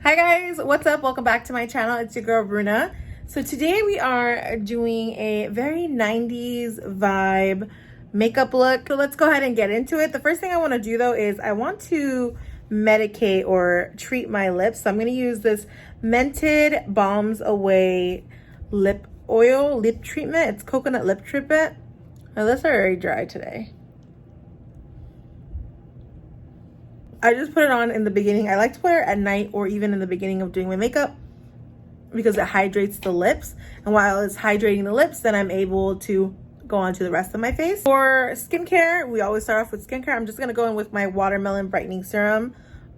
Hi guys, what's up? Welcome back to my channel. It's your girl Bruna. So today we are doing a very 90s vibe makeup look. So let's go ahead and get into it. The first thing I want to do though is I want to medicate or treat my lips. So I'm going to use this Mented Balms Away lip oil lip treatment. It's coconut lip treatment. My lips are very dry today. I just put it on in the beginning. I like to wear it at night or even in the beginning of doing my makeup because it hydrates the lips. And while it's hydrating the lips, then I'm able to go on to the rest of my face. For skincare, we always start off with skincare. I'm just going to go in with my Watermelon Brightening Serum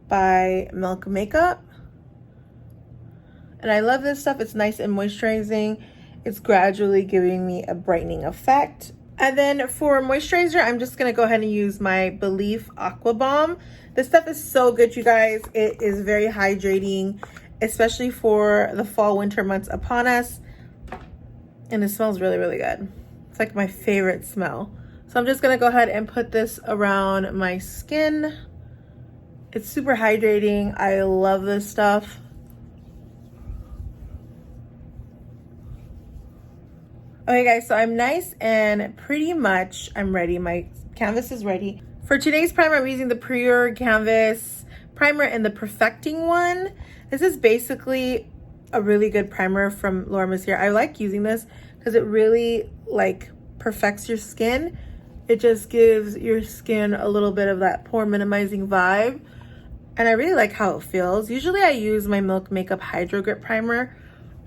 by Milk Makeup. And I love this stuff. It's nice and moisturizing. It's gradually giving me a brightening effect. And then for moisturizer, I'm just going to go ahead and use my Belief Aqua Balm. This stuff is so good, you guys. It is very hydrating, especially for the fall, winter months upon us. And it smells really, really good. It's like my favorite smell. So I'm just going to go ahead and put this around my skin. It's super hydrating. I love this stuff. Okay guys, so I'm nice and pretty much I'm ready. My canvas is ready. For today's primer, I'm using the Pure Canvas primer in the Perfecting one. This is basically a really good primer from Mercier. I like using this because it really like perfects your skin. It just gives your skin a little bit of that pore minimizing vibe. And I really like how it feels. Usually I use my Milk Makeup Hydro Grip primer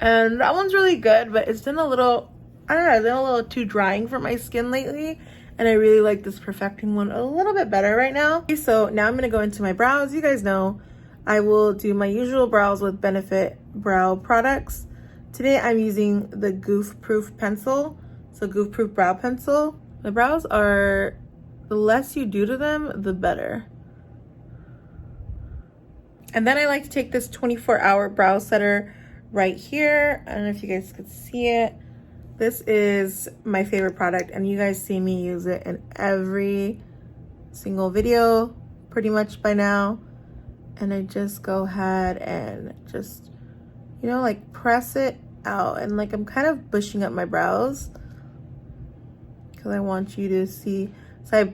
and that one's really good, but it's been a little, I don't know, it's been a little too drying for my skin lately. And I really like this Perfecting one a little bit better right now. Okay, so now I'm going to go into my brows. You guys know I will do my usual brows with Benefit brow products. Today I'm using the Goof Proof pencil. So Goof Proof brow pencil. My brows are, the less you do to them, the better. And then I like to take this 24-hour brow setter right here. I don't know if you guys could see it. This is my favorite product and you guys see me use it in every single video pretty much by now. And I just go ahead and just, you know, like press it out. And like I'm kind of bushing up my brows because I want you to see. So I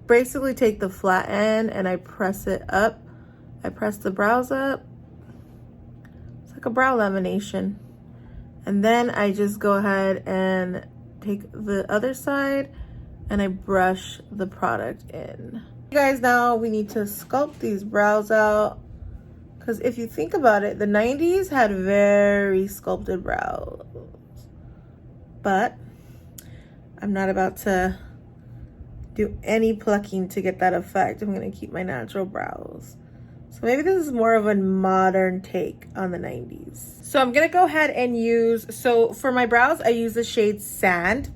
basically take the flat end and I press it up. I press the brows up. It's like a brow lamination. And then I just go ahead and take the other side and I brush the product in. You guys, now we need to sculpt these brows out because if you think about it, the 90s had very sculpted brows. But I'm not about to do any plucking to get that effect. I'm going to keep my natural brows. So maybe this is more of a modern take on the 90s. So I'm gonna go ahead and use, so for my brows, I use the shade Sand.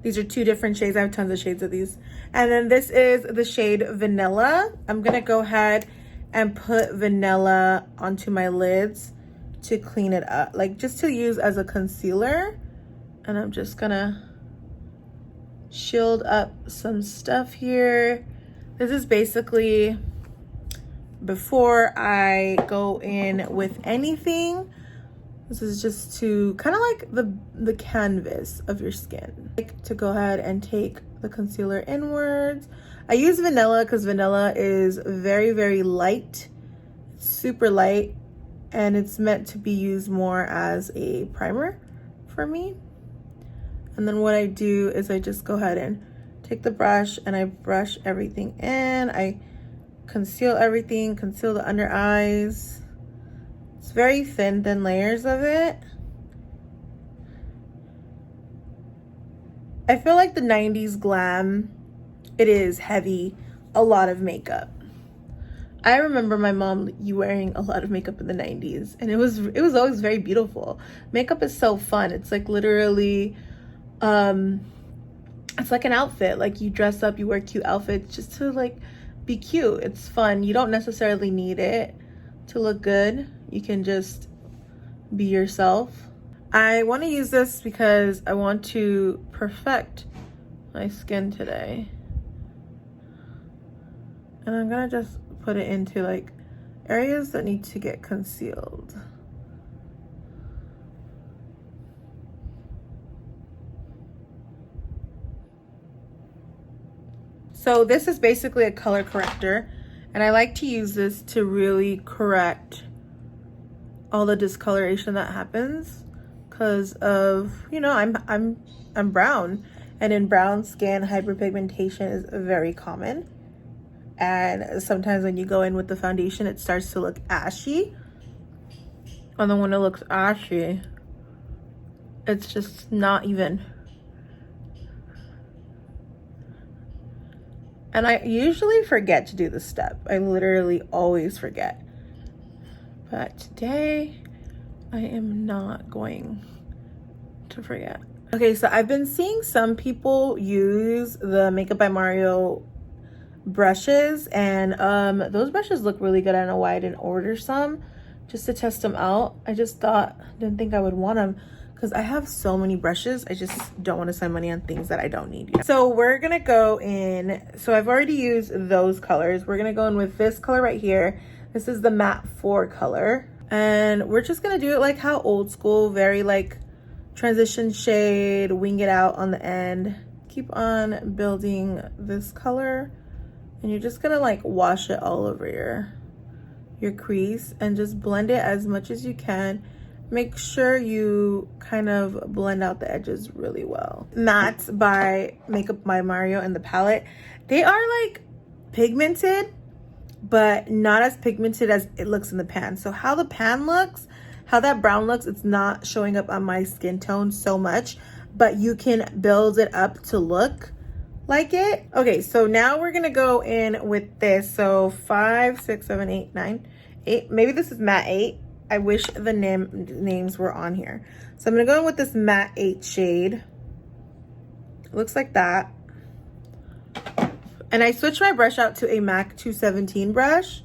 These are two different shades. I have tons of shades of these. And then this is the shade Vanilla. I'm gonna go ahead and put Vanilla onto my lids to clean it up, like just to use as a concealer. And I'm just gonna shield up some stuff here. This is basically, before I go in with anything, this is just to kind of like the canvas of your skin. Like to go ahead and take the concealer inwards. I use Vanilla because Vanilla is very, very light, super light, and it's meant to be used more as a primer for me. And then what I do is I just go ahead and take the brush and I brush everything in. I conceal everything, conceal the under eyes. It's very thin layers of it. I feel like the 90s glam, it is heavy, a lot of makeup. I remember my mom wearing a lot of makeup in the 90s and it was always very beautiful. Makeup is so fun. It's like literally, it's like an outfit. Like you dress up, you wear cute outfits just to like be cute. It's fun. You don't necessarily need it to look good. You can just be yourself. I want to use this because I want to perfect my skin today. And I'm gonna just put it into like areas that need to get concealed. So this is basically a color corrector, and I like to use this to really correct all the discoloration that happens because of, you know, I'm brown, and in brown skin, hyperpigmentation is very common. And sometimes when you go in with the foundation, it starts to look ashy. And then when it looks ashy, it's just not even. And I usually forget to do this step. I literally always forget. But today, I am not going to forget. Okay, so I've been seeing some people use the Makeup by Mario brushes, and those brushes look really good. I don't know why I didn't order some just to test them out. I just didn't think I would want them because I have so many brushes. I just don't want to spend money on things that I don't need. So we're gonna go in, so I've already used those colors. We're gonna go in with this color right here. This is the matte 4 color, and we're just gonna do it like how old school, very like transition shade, wing it out on the end. Keep on building this color, and you're just gonna like wash it all over your crease and just blend it as much as you can. Make sure you kind of blend out the edges really well. Mattes by Makeup by Mario and the palette. They are like pigmented, but not as pigmented as it looks in the pan. So how the pan looks, how that brown looks, it's not showing up on my skin tone so much, but you can build it up to look like it. Okay, so now we're gonna go in with this. So 5, 6, 7, 8, 9, 8. Maybe this is matte 8. I wish the names were on here. So I'm gonna go in with this matte 8 shade. It looks like that. And I switched my brush out to a MAC 217 brush.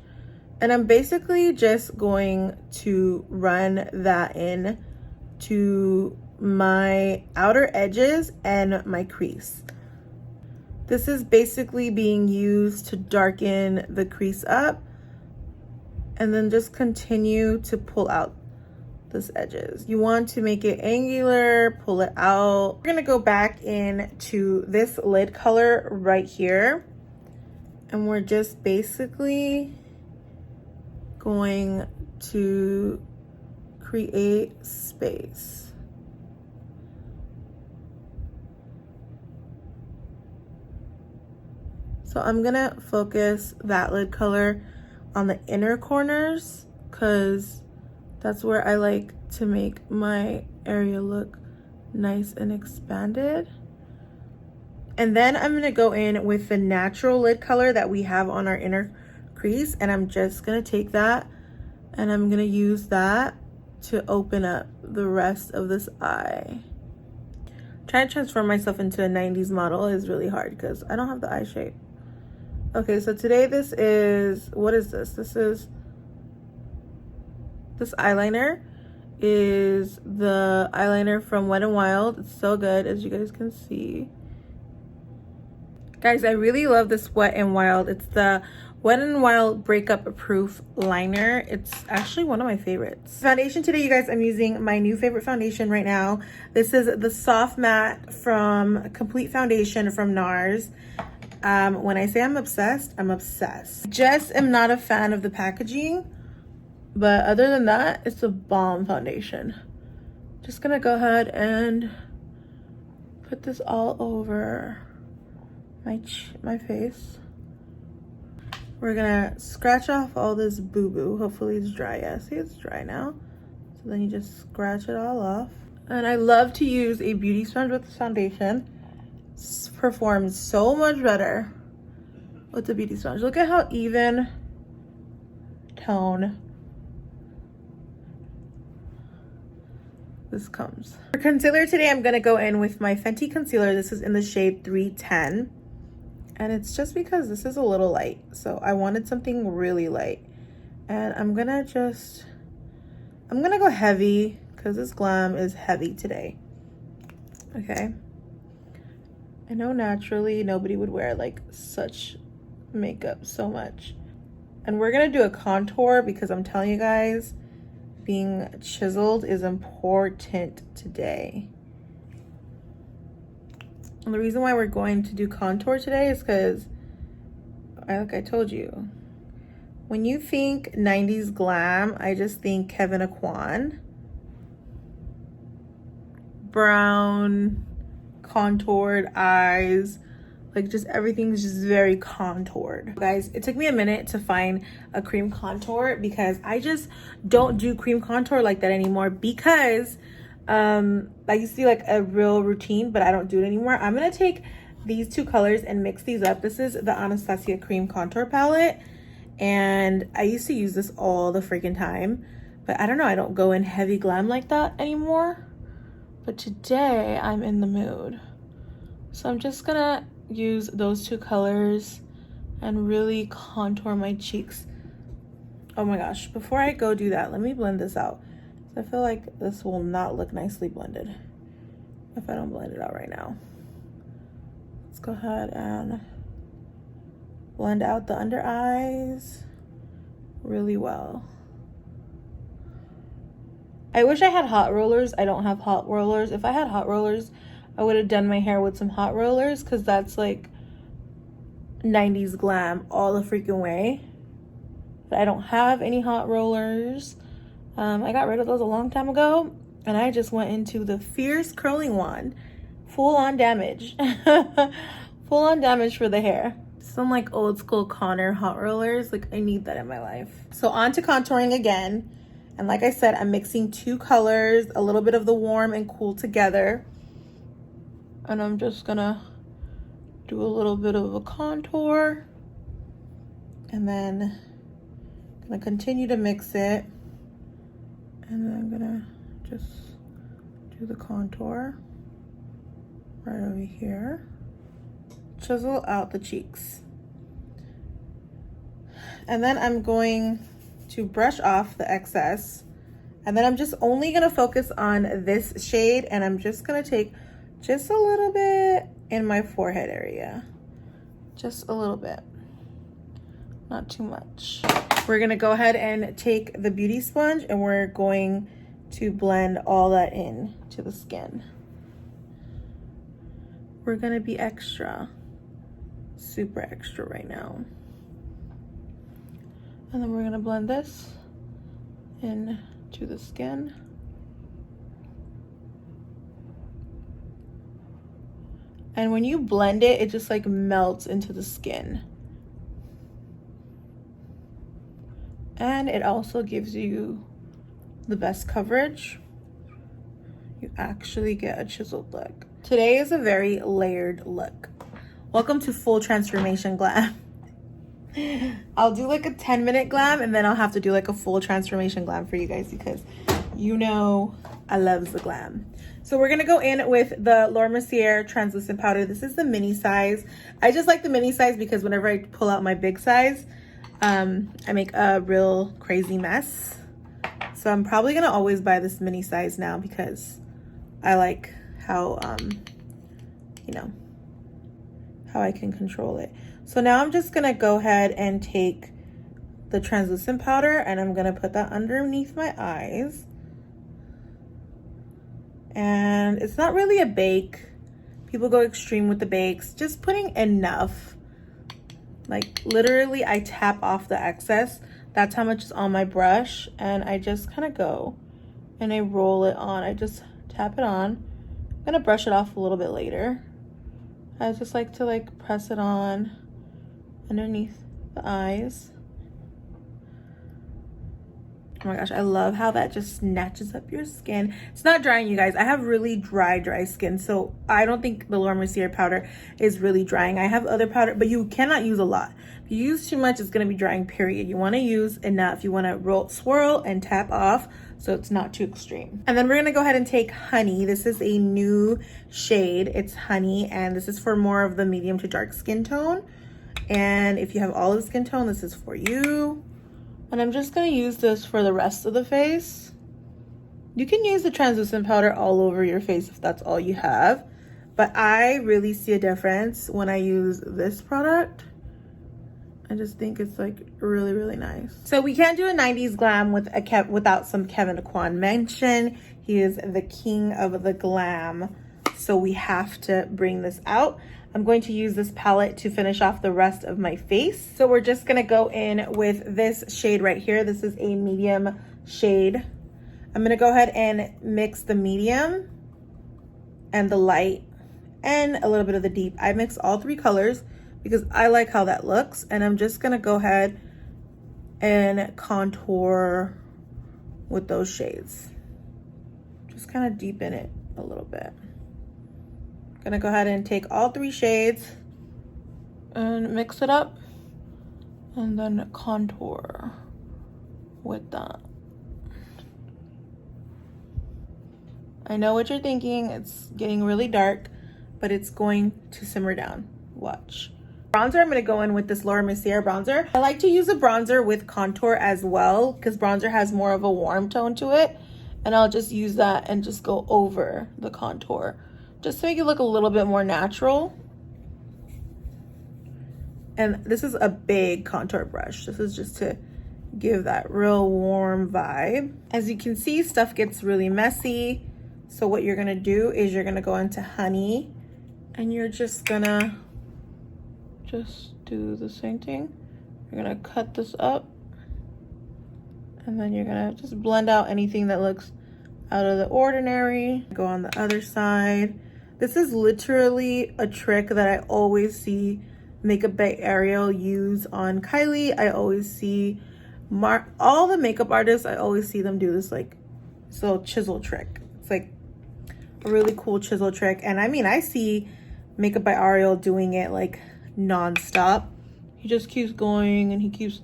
And I'm basically just going to run that in to my outer edges and my crease. This is basically being used to darken the crease up, and then just continue to pull out those edges. You want to make it angular, pull it out. We're gonna go back in to this lid color right here, and we're just basically going to create space. So I'm gonna focus that lid color on the inner corners because that's where I like to make my area look nice and expanded. And then I'm gonna go in with the natural lid color that we have on our inner crease, and I'm just gonna take that and I'm gonna use that to open up the rest of this eye. Trying to transform myself into a 90s model is really hard because I don't have the eye shape. Okay, so today this is, what is this? This eyeliner is the eyeliner from Wet n Wild. It's so good, as you guys can see. Guys, I really love this Wet n Wild. It's the Wet n Wild Breakup Proof Liner. It's actually one of my favorites. Foundation today, you guys, I'm using my new favorite foundation right now. This is the Soft Matte from Complete Foundation from NARS. When I say I'm obsessed, I'm obsessed. Just am not a fan of the packaging, but other than that, it's a bomb foundation. Just gonna go ahead and put this all over my face. We're gonna scratch off all this boo-boo. Hopefully it's dry. Yeah, see, it's dry now. So then you just scratch it all off. And I love to use a beauty sponge with this foundation. This performs so much better with the beauty sponge. Look at how even tone this comes. For concealer today, I'm gonna go in with my Fenty concealer. This is in the shade 310. And it's just because this is a little light. So I wanted something really light. And I'm gonna go heavy because this Glam is heavy today. Okay. I know naturally nobody would wear like such makeup so much. And we're gonna do a contour because I'm telling you guys, being chiseled is important today. And the reason why we're going to do contour today is because, like I told you, when you think 90s glam, I just think Kevin Aquan. Brown, contoured eyes, like just everything's just very contoured. Guys, it took me a minute to find a cream contour because I just don't do cream contour like that anymore because I used to do like a real routine, but I don't do it anymore. I'm gonna take these two colors and mix these up. This is the Anastasia cream contour palette, and I used to use this all the freaking time, but I don't know, I don't go in heavy glam like that anymore. But today I'm in the mood. So I'm just gonna use those two colors and really contour my cheeks. Oh my gosh, before I go do that, let me blend this out. I feel like this will not look nicely blended if I don't blend it out right now. Let's go ahead and blend out the under eyes really well. I wish I had hot rollers. I don't have hot rollers. If I had hot rollers, I would have done my hair with some hot rollers because that's like 90s glam all the freaking way. But I don't have any hot rollers. I got rid of those a long time ago, and I just went into the Fierce Curling Wand. Full on damage. Full on damage for the hair. Some like old school Connor hot rollers. Like I need that in my life. So on to contouring again. And like I said, I'm mixing two colors, a little bit of the warm and cool together. And I'm just gonna do a little bit of a contour. And then I'm gonna continue to mix it. And then I'm gonna just do the contour right over here. Chisel out the cheeks. And then I'm going to brush off the excess, and then I'm just only gonna focus on this shade, and I'm just gonna take just a little bit in my forehead area, just a little bit, not too much. We're gonna go ahead and take the beauty sponge and we're going to blend all that in to the skin. We're gonna be extra, super extra right now. And then we're gonna blend this into the skin. And when you blend it, it just like melts into the skin. And it also gives you the best coverage. You actually get a chiseled look. Today is a very layered look. Welcome to full transformation glam. I'll do like a 10-minute glam, and then I'll have to do like a full transformation glam for you guys because you know I love the glam. So we're gonna go in with the Mercier translucent powder. This is the mini size. I just like the mini size because whenever I pull out my big size, I make a real crazy mess. So I'm probably gonna always buy this mini size now because I like how, you know, how I can control it. So now I'm just gonna go ahead and take the translucent powder and I'm gonna put that underneath my eyes. And it's not really a bake. People go extreme with the bakes. Just putting enough. Like literally I tap off the excess. That's how much is on my brush. And I just kind of go and I roll it on. I just tap it on. I'm gonna brush it off a little bit later. I just like to like press it on underneath the eyes. Oh my gosh, I love how that just snatches up your skin. It's not drying, you guys. I have really dry skin, so I don't think the Mercier powder is really drying. I have other powder, but you cannot use a lot. If you use too much, it's gonna be drying, period. You wanna use enough. You wanna roll, swirl, and tap off so it's not too extreme. And then we're gonna go ahead and take Honey. This is a new shade. It's Honey, and this is for more of the medium to dark skin tone. And if you have olive skin tone, this is for you. And I'm just gonna use this for the rest of the face. You can use the translucent powder all over your face if that's all you have. But I really see a difference when I use this product I just think it's like really, really nice. So we can't do a 90s glam with without some Kevyn Aucoin mention. He is the king of the glam. So we have to bring this out. I'm going to use this palette to finish off the rest of my face. So we're just gonna go in with this shade right here. This is a medium shade. I'm gonna go ahead and mix the medium and the light and a little bit of the deep. I mix all three colors because I like how that looks. And I'm just gonna go ahead and contour with those shades. Just kind of deepen it a little bit. Gonna go ahead and take all three shades and mix it up and then contour with that. I know what you're thinking, it's getting really dark, but it's going to simmer down. Watch. Bronzer, I'm gonna go in with this Mercier bronzer. I like to use a bronzer with contour as well because bronzer has more of a warm tone to it, and I'll just use that and just go over the contour just to make it look a little bit more natural. And this is a big contour brush. This is just to give that real warm vibe. As you can see, stuff gets really messy. So what you're gonna do is you're gonna go into honey and you're just gonna do the same thing. You're gonna cut this up and then you're gonna just blend out anything that looks out of the ordinary. Go on the other side. This is literally a trick that I always see Makeup by Ariel use on Kylie. I always see all the makeup artists, I always see them do this like this little chisel trick. It's like a really cool chisel trick. And I mean, I see Makeup by Ariel doing it like non-stop. He just keeps going and he keeps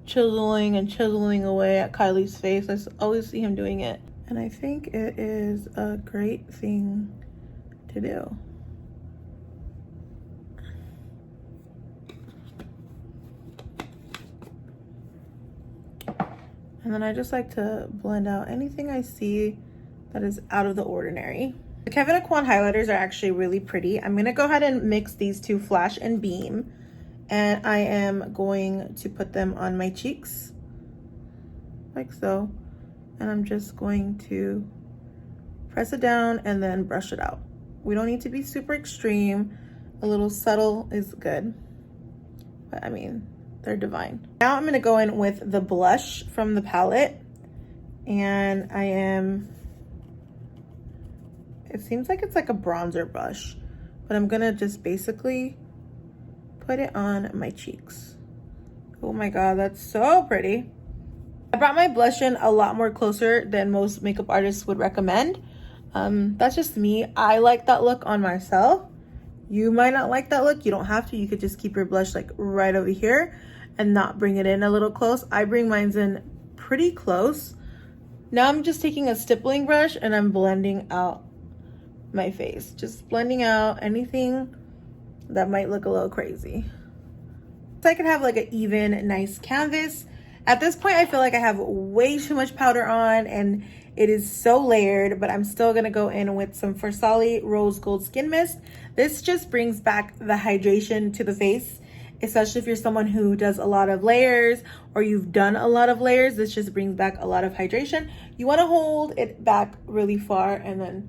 chiseling and chiseling away at Kylie's face. I always see him doing it. And I think it is a great thing to do. And then I just like to blend out anything I see that is out of the ordinary. The Kevyn Aucoin highlighters are actually really pretty. I'm gonna go ahead and mix these two, Flash and Beam, and I am going to put them on my cheeks, like so. And I'm just going to press it down and then brush it out. We don't need to be super extreme. A little subtle is good, but I mean, they're divine. Now I'm gonna go in with the blush from the palette, and it seems like it's like a bronzer blush, but I'm gonna just basically put it on my cheeks. Oh my God, that's so pretty. I brought my blush in a lot more closer than most makeup artists would recommend. That's just me. I like that look on myself. You might not like that look. You don't have to. You could just keep your blush like right over here and not bring it in a little close. I bring mine in pretty close. Now I'm just taking a stippling brush and I'm blending out my face. Just blending out anything that might look a little crazy. So I can have like an even, nice canvas. At this point, I feel like I have way too much powder on and it is so layered, but I'm still gonna go in with some Versace Rose Gold Skin Mist. This just brings back the hydration to the face, especially if you're someone who does a lot of layers or you've done a lot of layers. This just brings back a lot of hydration. You wanna hold it back really far and then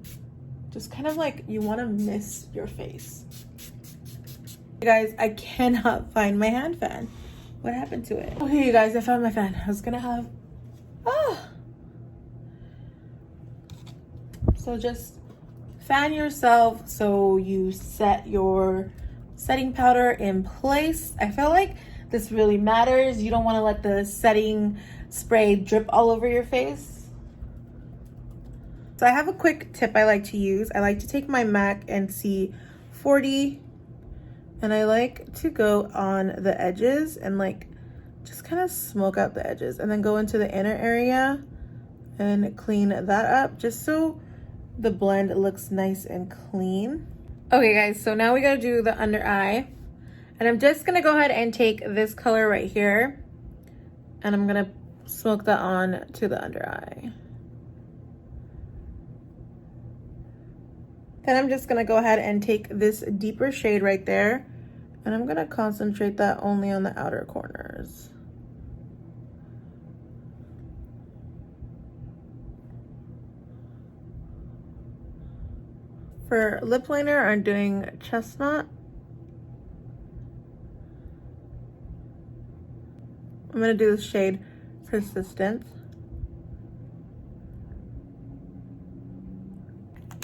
just kind of like you wanna mist your face. You guys, I cannot find my hand fan. What happened to it? Okay, you guys, I found my fan. I was gonna have, So just fan yourself so you set your setting powder in place. I feel like this really matters. You don't wanna let the setting spray drip all over your face. So I have a quick tip I like to use. I like to take my MAC NC40 and I like to go on the edges and like just kind of smoke out the edges and then go into the inner area and clean that up just so the blend looks nice and clean. Okay guys, so now we gotta do the under eye, and I'm just gonna go ahead and take this color right here and I'm gonna smoke that on to the under eye. Then I'm just gonna go ahead and take this deeper shade right there And I'm gonna concentrate that only on the outer corners. For lip liner, I'm doing Chestnut. I'm gonna do the shade Persistence.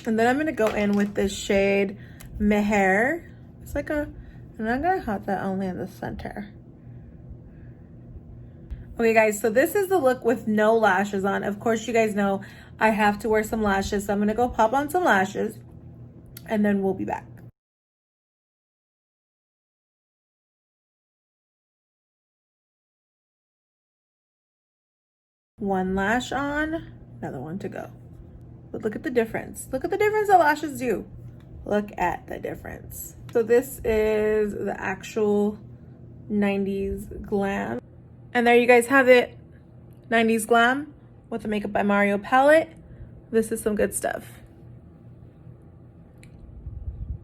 And then I'm gonna go in with this shade Meher. It's like a, and I'm gonna have that only in the center. Okay guys, so this is the look with no lashes on. Of course, you guys know I have to wear some lashes, so I'm gonna go pop on some lashes and then we'll be back. One lash on, another one to go. But look at the difference. Look at the difference the lashes do. Look at the difference. So this is the actual 90s Glam. And there you guys have it. 90s Glam with the Makeup by Mario palette. This is some good stuff.